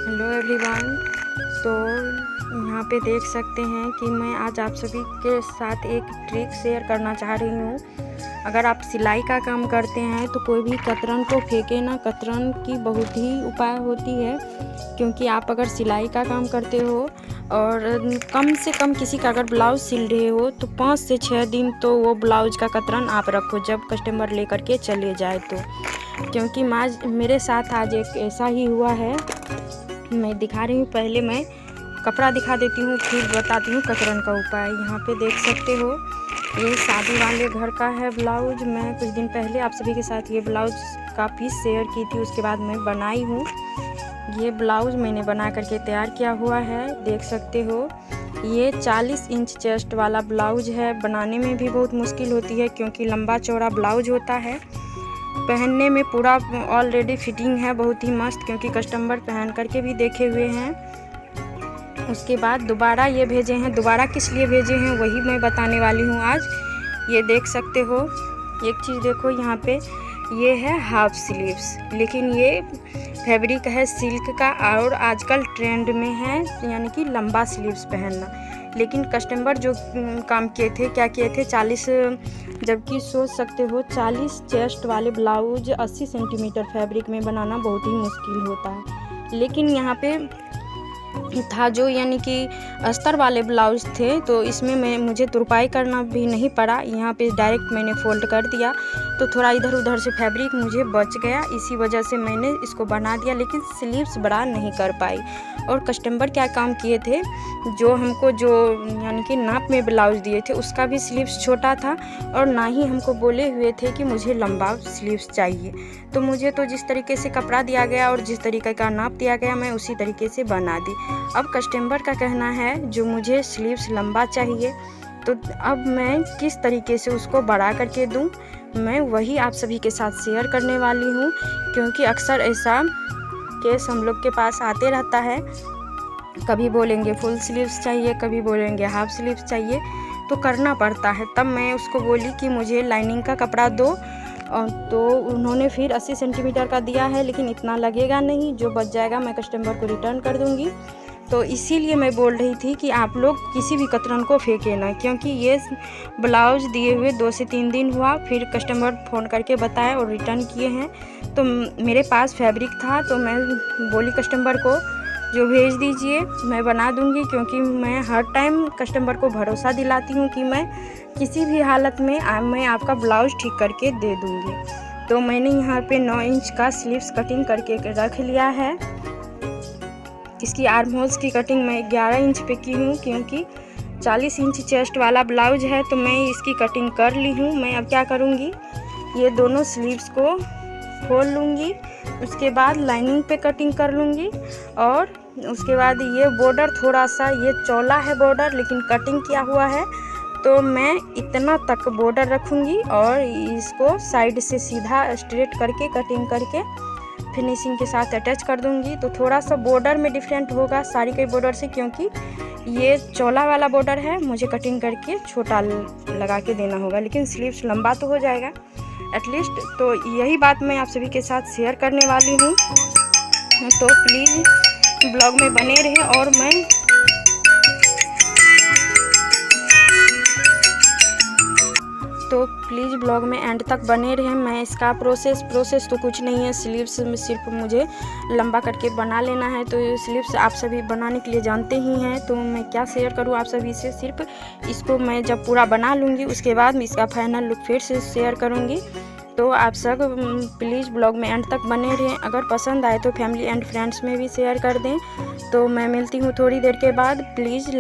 Hello everyone. तो यहाँ पे देख सकते हैं कि मैं आज आप सभी के साथ एक ट्रिक शेयर करना चाह रही हूँ। अगर आप सिलाई का काम करते हैं तो कोई भी कतरन को फेंके ना, कतरन की बहुत ही उपाय होती है। क्योंकि आप अगर सिलाई का काम करते हो और कम से कम किसी का अगर ब्लाउज़ सिल रहे हो तो 5 से 6 दिन तो वो ब्लाउज़ का कतरन आप रखो, जब कस्टमर लेकर के चले जाए तो। क्योंकि मेरे साथ आज एक ऐसा ही हुआ है। मैं दिखा रही हूँ, पहले मैं कपड़ा दिखा देती हूँ फिर बताती हूँ कतरन का उपाय। यहाँ पे देख सकते हो ये शादी वाले घर का है ब्लाउज। मैं कुछ दिन पहले आप सभी के साथ ये ब्लाउज का पीस शेयर की थी, उसके बाद मैं बनाई हूँ। ये ब्लाउज मैंने बना करके तैयार किया हुआ है, देख सकते हो। ये 40 इंच चेस्ट वाला ब्लाउज है। बनाने में भी बहुत मुश्किल होती है क्योंकि लंबा चौड़ा ब्लाउज होता है। पहनने में पूरा ऑलरेडी फिटिंग है, बहुत ही मस्त, क्योंकि कस्टमर पहन करके भी देखे हुए हैं। उसके बाद दोबारा ये भेजे हैं। दोबारा किस लिए भेजे हैं वही मैं बताने वाली हूँ आज। ये देख सकते हो, एक चीज़ देखो यहाँ पे, ये है हाफ स्लीव्स, लेकिन ये फैब्रिक है सिल्क का और आजकल ट्रेंड में है यानी कि लंबा स्लीव्स पहनना। लेकिन कस्टमर जो काम किए थे, क्या किए थे, 40, जबकि सोच सकते हो 40 चेस्ट वाले ब्लाउज 80 सेंटीमीटर फैब्रिक में बनाना बहुत ही मुश्किल होता है। लेकिन यहाँ पे था जो यानी कि अस्तर वाले ब्लाउज थे, तो इसमें मुझे तुरपाई करना भी नहीं पड़ा। यहाँ पे डायरेक्ट मैंने फोल्ड कर दिया तो थोड़ा इधर उधर से फैब्रिक मुझे बच गया, इसी वजह से मैंने इसको बना दिया। लेकिन स्लीव्स बड़ा नहीं कर पाई। और कस्टमर क्या काम किए थे, जो हमको जो यानी कि नाप में ब्लाउज दिए थे उसका भी स्लीव्स छोटा था और ना ही हमको बोले हुए थे कि मुझे लंबा स्लीव्स चाहिए। तो मुझे तो जिस तरीके से कपड़ा दिया गया और जिस तरीके का नाप दिया गया मैं उसी तरीके से बना दी। अब कस्टमर का कहना है जो मुझे स्लीव्स लंबा चाहिए, तो अब मैं किस तरीके से उसको बढ़ा करके दूं, मैं वही आप सभी के साथ शेयर करने वाली हूं। क्योंकि अक्सर ऐसा केस हम लोग के पास आते रहता है, कभी बोलेंगे फुल स्लीव्स चाहिए, कभी बोलेंगे हाफ स्लीव्स चाहिए, तो करना पड़ता है। तब मैं उसको बोली कि मुझे लाइनिंग का कपड़ा दो, तो उन्होंने फिर 80 सेंटीमीटर का दिया है, लेकिन इतना लगेगा नहीं, जो बच जाएगा मैं कस्टमर को रिटर्न कर दूंगी। तो इसीलिए मैं बोल रही थी कि आप लोग किसी भी कतरन को फेंके ना, क्योंकि ये ब्लाउज दिए हुए 2 से 3 दिन हुआ, फिर कस्टमर फ़ोन करके बताया और रिटर्न किए हैं। तो मेरे पास फैब्रिक था तो मैं बोली कस्टमर को जो भेज दीजिए, मैं बना दूंगी। क्योंकि मैं हर टाइम कस्टमर को भरोसा दिलाती हूँ कि मैं किसी भी हालत में मैं आपका ब्लाउज ठीक करके दे दूंगी। तो मैंने यहाँ पे 9 इंच का स्लीव्स कटिंग करके रख लिया है। इसकी आर्म होल्स की कटिंग मैं 11 इंच पे की हूँ, क्योंकि 40 इंच चेस्ट वाला ब्लाउज है तो मैं इसकी कटिंग कर ली हूँ। मैं अब क्या करूँगी, ये दोनों स्लीव्स को खोल लूँगी, उसके बाद लाइनिंग पे कटिंग कर लूँगी। और उसके बाद ये बॉर्डर थोड़ा सा ये चौड़ा है बॉर्डर, लेकिन कटिंग किया हुआ है, तो मैं इतना तक बॉर्डर रखूँगी और इसको साइड से सीधा स्ट्रेट करके कटिंग करके फिनिशिंग के साथ अटैच कर दूंगी। तो थोड़ा सा बॉर्डर में डिफरेंट होगा साड़ी के बॉर्डर से, क्योंकि ये चौड़ा वाला बॉर्डर है, मुझे कटिंग करके छोटा लगा के देना होगा, लेकिन स्लीव्स लंबा तो हो जाएगा एटलीस्ट। तो यही बात मैं आप सभी के साथ शेयर करने वाली हूँ। तो प्लीज़ ब्लॉग में बने रहें और मैं प्लीज़ ब्लॉग में एंड तक बने रहें। मैं इसका प्रोसेस तो कुछ नहीं है, स्लीव्स में सिर्फ मुझे लंबा करके बना लेना है। तो स्लीव्स आप सभी बनाने के लिए जानते ही हैं, तो मैं क्या शेयर करूं आप सभी से। सिर्फ इसको मैं जब पूरा बना लूँगी उसके बाद इसका फाइनल लुक फिर से शेयर करूँगी। तो आप सब प्लीज़ ब्लॉग में एंड तक बने रहें। अगर पसंद आए तो फैमिली एंड फ्रेंड्स में भी शेयर कर दें। तो मैं मिलती हूँ थोड़ी देर के बाद। प्लीज़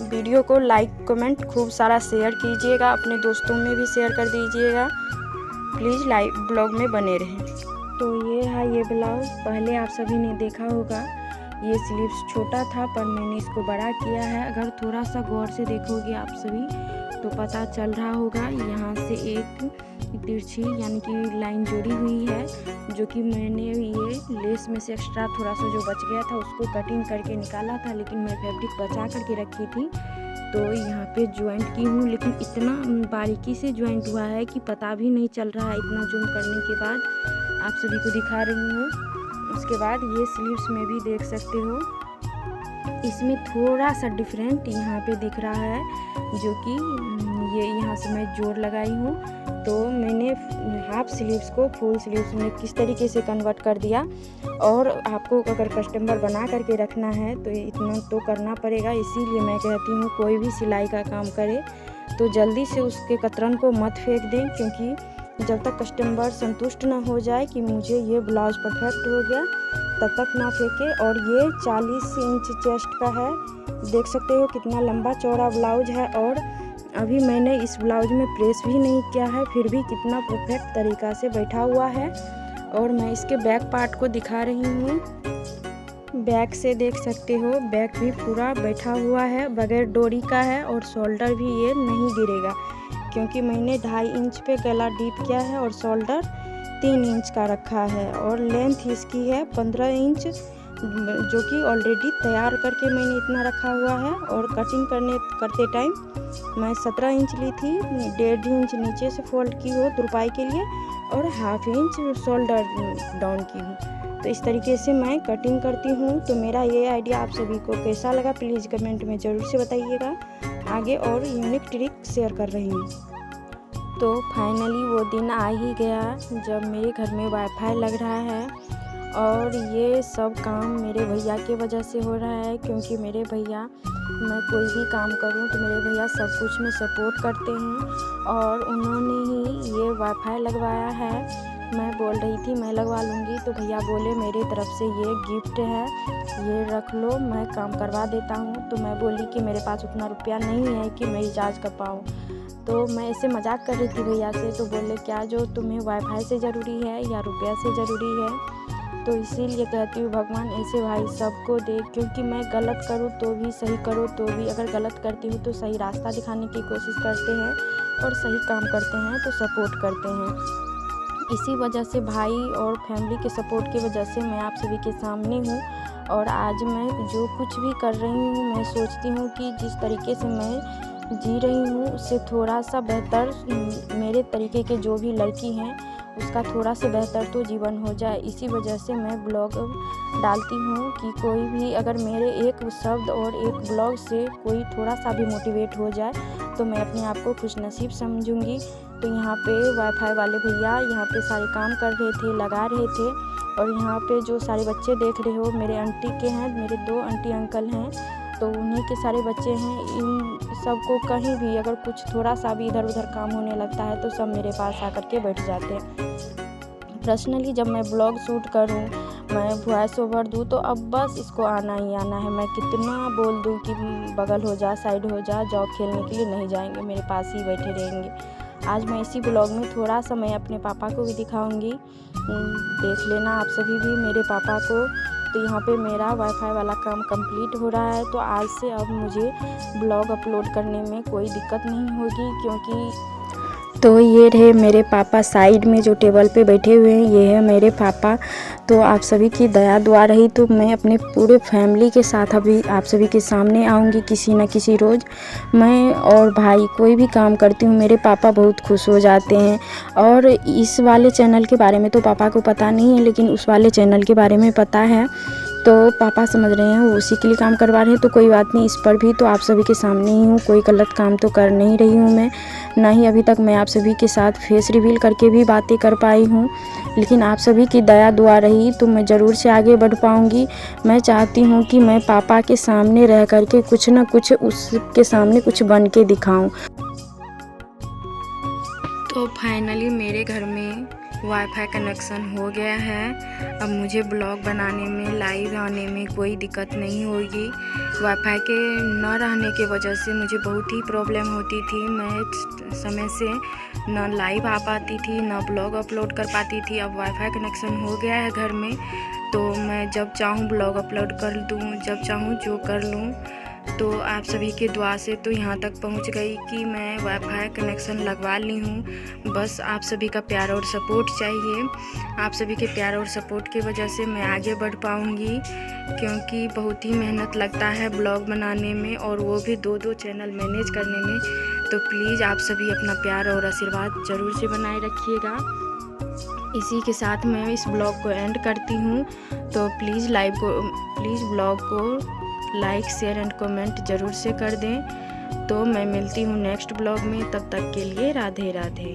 वीडियो को लाइक कमेंट खूब सारा शेयर कीजिएगा, अपने दोस्तों में भी शेयर कर दीजिएगा। प्लीज़ ब्लॉग में बने रहें। तो ये है ये ब्लाउज़, पहले आप सभी ने देखा होगा ये स्लीव्स छोटा था पर मैंने इसको बड़ा किया है। अगर थोड़ा सा गौर से देखोगे आप सभी तो पता चल रहा होगा, यहाँ से एक तिरछी यानी कि लाइन जुड़ी हुई है, जो कि मैंने ये लेस में से एक्स्ट्रा थोड़ा सा जो बच गया था उसको कटिंग करके निकाला था, लेकिन मैं फैब्रिक बचा करके रखी थी। तो यहाँ पे ज्वाइंट की हूँ, लेकिन इतना बारीकी से ज्वाइंट हुआ है कि पता भी नहीं चल रहा है। इतना जूम करने के बाद आप सभी को दिखा रही हूँ। उसके बाद ये स्लीव्स में भी देख सकते हो, इसमें थोड़ा सा डिफरेंट यहाँ पे दिख रहा है, जो कि ये यहाँ से मैं जोड़ लगाई हूँ। तो मैंने हाफ स्लीव्स को फुल स्लीव्स में किस तरीके से कन्वर्ट कर दिया। और आपको अगर कस्टमर बना करके रखना है तो इतना तो करना पड़ेगा। इसीलिए मैं कहती हूँ कोई भी सिलाई का काम करे तो जल्दी से उसके कतरन को मत फेंक दें, क्योंकि जब तक कस्टमर संतुष्ट ना हो जाए कि मुझे ये ब्लाउज़ परफेक्ट हो गया तब तक ना फेंके। और ये 40 इंच चेस्ट का है, देख सकते हो कितना लंबा चौड़ा ब्लाउज है। और अभी मैंने इस ब्लाउज में प्रेस भी नहीं किया है, फिर भी कितना परफेक्ट तरीक़ा से बैठा हुआ है। और मैं इसके बैक पार्ट को दिखा रही हूँ, बैक से देख सकते हो बैक भी पूरा बैठा हुआ है, बगैर डोरी का है। और शोल्डर भी ये नहीं गिरेगा, क्योंकि मैंने 2.5 इंच पे गला डीप किया है और शोल्डर 3 इंच का रखा है। और लेंथ इसकी है 15 इंच, जो कि ऑलरेडी तैयार करके मैंने इतना रखा हुआ है। और कटिंग करते टाइम मैं 17 इंच ली थी, 1.5 इंच नीचे से फोल्ड की हो तुरपाई के लिए और 1/2 इंच शोल्डर डाउन की हूँ। तो इस तरीके से मैं कटिंग करती हूँ। तो मेरा ये आइडिया आप सभी को कैसा लगा प्लीज़ कमेंट में ज़रूर से बताइएगा। आगे और यूनिक ट्रिक शेयर कर रही हूँ। तो फाइनली वो दिन आ ही गया जब मेरे घर में वाईफाई लग रहा है। और ये सब काम मेरे भैया की वजह से हो रहा है, क्योंकि मेरे भैया, मैं कोई भी काम करूं तो मेरे भैया सब कुछ में सपोर्ट करते हैं। और उन्होंने ही ये वाईफाई लगवाया है। मैं बोल रही थी मैं लगवा लूँगी, तो भैया बोले मेरे तरफ से ये गिफ्ट है, ये रख लो, मैं काम करवा देता हूँ। तो मैं बोली कि मेरे पास उतना रुपया नहीं है कि मैं रिचार्ज कर पाऊँ। तो मैं ऐसे मजाक कर रही थी भैया से, तो बोले क्या जो तुम्हें वाईफाई से ज़रूरी है या रुपया से ज़रूरी है। तो इसीलिए कहती हूँ भगवान ऐसे भाई सबको दे, क्योंकि मैं गलत करूँ तो भी, सही करूँ तो भी, अगर गलत करती हूँ तो सही रास्ता दिखाने की कोशिश करते हैं और सही काम करते हैं तो सपोर्ट करते हैं। इसी वजह से भाई और फैमिली के सपोर्ट की वजह से मैं आप सभी के सामने हूँ। और आज मैं जो कुछ भी कर रही हूँ, मैं सोचती हूँ कि जिस तरीके से मैं जी रही हूँ उससे थोड़ा सा बेहतर मेरे तरीके के जो भी लड़की हैं उसका थोड़ा सा बेहतर तो जीवन हो जाए। इसी वजह से मैं ब्लॉग डालती हूँ कि कोई भी अगर मेरे एक शब्द और एक ब्लॉग से कोई थोड़ा सा भी मोटिवेट हो जाए तो मैं अपने आप को खुशनसीब समझूंगी। तो यहाँ पे वाईफाई वाले भैया यहाँ पे सारे काम कर रहे थे, लगा रहे थे। और यहाँ पे जो सारे बच्चे देख रहे हो मेरे आंटी के हैं, मेरे 2 आंटी अंकल हैं, तो उन्हीं के सारे बच्चे हैं। इन सबको कहीं भी अगर कुछ थोड़ा सा भी इधर उधर काम होने लगता है तो सब मेरे पास आकर के बैठ जाते हैं। पर्सनली जब मैं ब्लॉग शूट करूं, मैं वॉइस ओवर दूं, तो अब बस इसको आना ही आना है। मैं कितना बोल दूं कि बगल हो जा, साइड हो जा, जाओ खेलने के लिए, नहीं जाएंगे, मेरे पास ही बैठे रहेंगे। आज मैं इसी ब्लॉग में थोड़ा सा मैं अपने पापा को भी दिखाऊंगी, देख लेना आप सभी भी मेरे पापा को। तो यहाँ पे मेरा वाईफाई वाला काम कंप्लीट हो रहा है, तो आज से अब मुझे ब्लॉग अपलोड करने में कोई दिक्कत नहीं होगी, क्योंकि तो ये रहे मेरे पापा साइड में जो टेबल पे बैठे हुए हैं, ये है मेरे पापा। तो आप सभी की दया दुआ रही तो मैं अपने पूरे फैमिली के साथ अभी आप सभी के सामने आऊँगी किसी न किसी रोज़। मैं और भाई कोई भी काम करती हूँ मेरे पापा बहुत खुश हो जाते हैं। और इस वाले चैनल के बारे में तो पापा को पता नहीं है, लेकिन उस वाले चैनल के बारे में पता है। तो पापा समझ रहे हैं वो उसी के लिए काम करवा रहे हैं, तो कोई बात नहीं, इस पर भी तो आप सभी के सामने ही हूँ, कोई गलत काम तो कर नहीं रही हूँ मैं, ना ही अभी तक मैं आप सभी के साथ फेस रिवील करके भी बातें कर पाई हूँ। लेकिन आप सभी की दया दुआ रही तो मैं ज़रूर से आगे बढ़ पाऊँगी। मैं चाहती हूँ कि मैं पापा के सामने रह करके कुछ ना कुछ उसके सामने कुछ बन के दिखाऊँ। तो फाइनली मेरे घर में वाईफाई कनेक्शन हो गया है। अब मुझे ब्लॉग बनाने में, लाइव आने में कोई दिक्कत नहीं होगी। वाईफाई के न रहने के वजह से मुझे बहुत ही प्रॉब्लम होती थी। मैं समय से न लाइव आ पाती थी, न ब्लॉग अपलोड कर पाती थी। अब वाईफाई कनेक्शन हो गया है घर में, तो मैं जब चाहूँ ब्लॉग अपलोड कर दूँ, जब चाहूँ जो कर लूँ। तो आप सभी के दुआ से तो यहाँ तक पहुँच गई कि मैं वाईफाई कनेक्शन लगवा ली हूँ। बस आप सभी का प्यार और सपोर्ट चाहिए। आप सभी के प्यार और सपोर्ट की वजह से मैं आगे बढ़ पाऊँगी, क्योंकि बहुत ही मेहनत लगता है ब्लॉग बनाने में, और वो भी 2-2 चैनल मैनेज करने में। तो प्लीज़ आप सभी अपना प्यार और आशीर्वाद ज़रूर से बनाए रखिएगा। इसी के साथ मैं इस ब्लॉग को एंड करती हूँ। तो प्लीज़ ब्लॉग को लाइक शेयर एंड कमेंट ज़रूर से कर दें। तो मैं मिलती हूँ नेक्स्ट ब्लॉग में, तब तक के लिए राधे राधे।